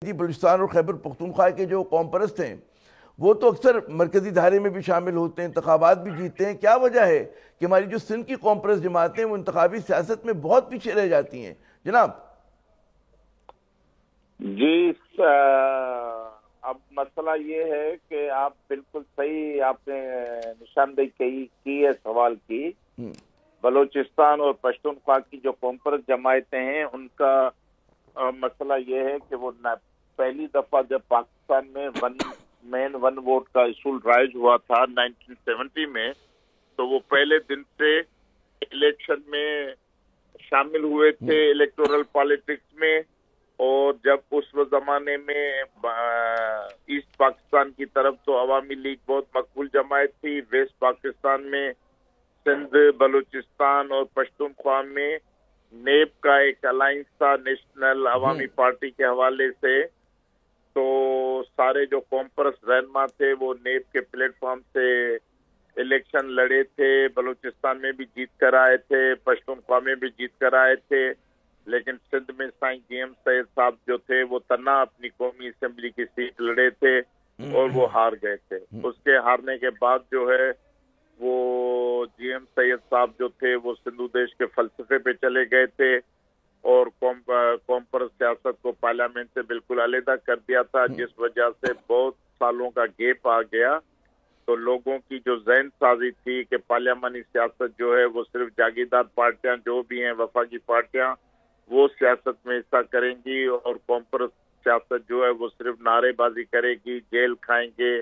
جی بلوچستان اور خیبر پختونخوا کے جو قوم پرست ہیں وہ تو اکثر مرکزی دھارے میں بھی شامل ہوتے ہیں، انتخابات بھی جیتتے ہیں. کیا وجہ ہے کہ ہماری جو سندھ کی قوم پرست جماعتیں وہ انتخابی سیاست میں بہت پیچھے رہ جاتی ہیں جناب؟ جی اب مسئلہ یہ ہے کہ آپ بالکل صحیح آپ نے نشاندہی کی ہے سوال کی. بلوچستان اور پشتونخوا کی جو قوم پرست جماعتیں ہیں ان کا مسئلہ یہ ہے کہ وہ پہلی دفعہ جب پاکستان میں ون ووٹ کا اصول رائج ہوا تھا 1970 میں، تو وہ پہلے دن سے الیکشن میں شامل ہوئے تھے، الیکٹورل پالیٹکس میں. اور جب اس زمانے میں ایسٹ پاکستان کی طرف تو عوامی لیگ بہت مقبول جماعت تھی، ویسٹ پاکستان میں سندھ، بلوچستان اور پشتونخوا میں نیب کا ایک الائنس تھا نیشنل عوامی پارٹی کے حوالے سے. تو سارے جو قوم پرست رہنما تھے وہ نیب کے پلیٹ فارم سے الیکشن لڑے تھے. بلوچستان میں بھی جیت کر آئے تھے، پشتونخوا میں بھی جیت کر آئے تھے، لیکن سندھ میں سائیں جی ایم سید صاحب جو تھے وہ تنہا اپنی قومی اسمبلی کی سیٹ لڑے تھے اور وہ ہار گئے تھے. اس کے ہارنے کے بعد جو ہے وہ جی ایم سید صاحب جو تھے وہ سندھو دیش کے فلسفے پہ چلے گئے تھے اور قوم پرست سیاست کو پارلیمنٹ سے بالکل علیحدہ کر دیا تھا، جس وجہ سے بہت سالوں کا گیپ آ گیا. تو لوگوں کی جو ذہن سازی تھی کہ پارلیمانی سیاست جو ہے وہ صرف جاگیردار پارٹیاں جو بھی ہیں وفاقی پارٹیاں وہ سیاست میں حصہ کریں گی اور قوم پرست سیاست جو ہے وہ صرف نعرے بازی کرے گی، جیل کھائیں گے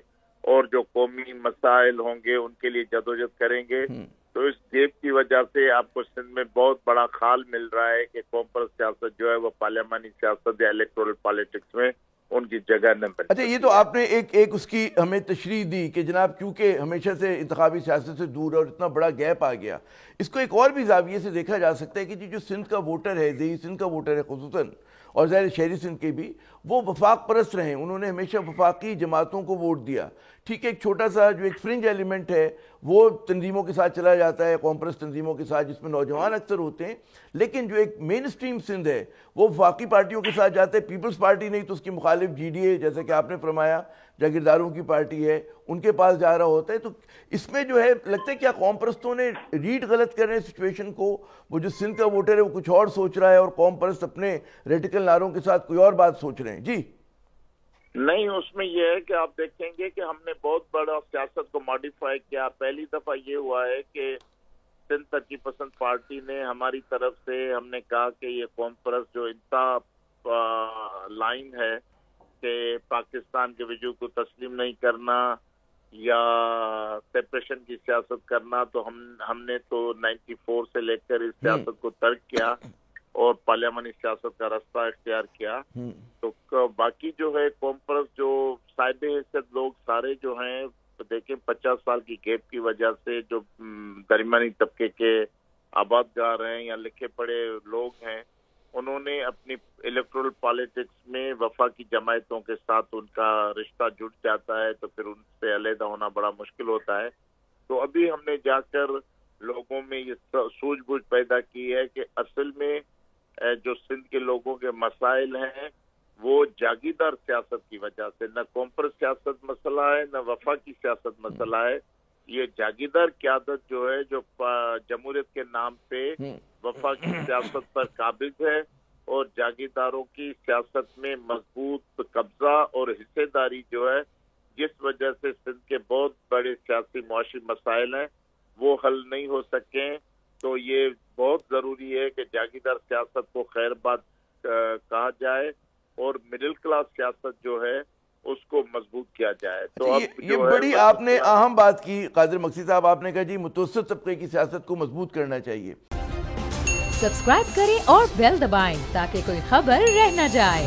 اور جو قومی مسائل ہوں گے ان کے لیے جدوجہد کریں گے. تو اس گیپ کی وجہ سے آپ کو سندھ میں بہت بڑا خال مل رہا ہے کہ قوم پرست سیاست جو ہے وہ پارلیمانی سیاست یا الیکٹورل پالیٹکس میں ان کی جگہ نہ مل. اچھا، یہ تو آپ نے ایک اس کی ہمیں تشریح دی کہ جناب کیونکہ ہمیشہ سے انتخابی سیاست سے دور اور اتنا بڑا گیپ آ گیا. اس کو ایک اور بھی زاویے سے دیکھا جا سکتا ہے کہ جو سندھ کا ووٹر ہے، دیہی سندھ کا ووٹر ہے خصوصاً، اور ظاہر شہری سندھ کے بھی، وہ وفاق پرست رہے. انہوں نے ہمیشہ وفاقی جماعتوں کو ووٹ دیا. ٹھیک ہے، ایک چھوٹا سا جو ایک فرنج ایلیمنٹ ہے وہ تنظیموں کے ساتھ چلا جاتا ہے، قوم پرست تنظیموں کے ساتھ جس میں نوجوان اکثر ہوتے ہیں، لیکن جو ایک مین اسٹریم سندھ ہے وہ وفاقی پارٹیوں کے ساتھ جاتے ہیں. پیپلز پارٹی نہیں تو اس کی مخالف جی ڈی اے، جیسا کہ آپ نے فرمایا جاگیرداروں کی پارٹی ہے، ان کے پاس جا رہا ہوتا ہے. تو اس میں جو ہے لگتا ہے کیا قوم پرستوں نے ریڈ غلط کر رہے ہیں سچویشن کو؟ وہ جو سندھ کا ووٹر ہے وہ کچھ اور سوچ رہا ہے اور قوم پرست اپنے ریڈیکل نعروں کے ساتھ کوئی اور بات سوچ رہے ہیں. جی نہیں، اس میں یہ ہے کہ آپ دیکھیں گے کہ ہم نے بہت بڑا سیاست کو ماڈیفائی کیا. پہلی دفعہ یہ ہوا ہے کہ سندھ ترقی پسند پارٹی نے ہماری طرف سے ہم نے کہا کہ یہ قوم پرست جو انتہا لائن ہے کہ پاکستان کے وجود کو تسلیم نہیں کرنا یا سیپریشن کی سیاست کرنا، تو ہم نے تو 94 سے لے کر اس سیاست کو ترک کیا اور پارلیمانی سیاست کا راستہ اختیار کیا. تو باقی جو ہے قوم پرست جو صاحب حیثیت لوگ سارے جو ہیں دیکھیں 50 سال کی گیپ کی وجہ سے جو درمیانی طبقے کے آباد گار ہیں یا لکھے پڑھے لوگ ہیں، انہوں نے اپنی الیکٹورل پالیٹکس میں وفاقی جماعتوں کے ساتھ ان کا رشتہ جڑ جاتا ہے تو پھر ان سے علیحدہ ہونا بڑا مشکل ہوتا ہے. تو ابھی ہم نے جا کر لوگوں میں یہ سوجھ بوجھ پیدا کی ہے کہ اصل میں جو سندھ کے لوگوں کے مسائل ہیں وہ جاگیردار سیاست کی وجہ سے، نہ قوم پرست سیاست مسئلہ ہے نہ وفاقی سیاست مسئلہ ہے. یہ جاگیردار قیادت جو ہے جو جمہوریت کے نام پہ وفاقی سیاست پر قابض ہے اور جاگیرداروں کی سیاست میں مضبوط قبضہ اور حصے داری جو ہے جس وجہ سے سندھ کے بہت بڑے سیاسی معاشی مسائل ہیں وہ حل نہیں ہو سکے. تو یہ بہت ضروری ہے کہ جاگیردار سیاست کو خیر بات کہا جائے اور مڈل کلاس سیاست جو ہے اس کو مضبوط کیا جائے. تو یہ بڑی آپ نے اہم بات کی قادر مکسی صاحب. آپ نے کہا جی متوسط طبقے کی سیاست کو مضبوط کرنا چاہیے. سبسکرائب کریں اور بیل دبائیں تاکہ کوئی خبر رہ نہ جائے.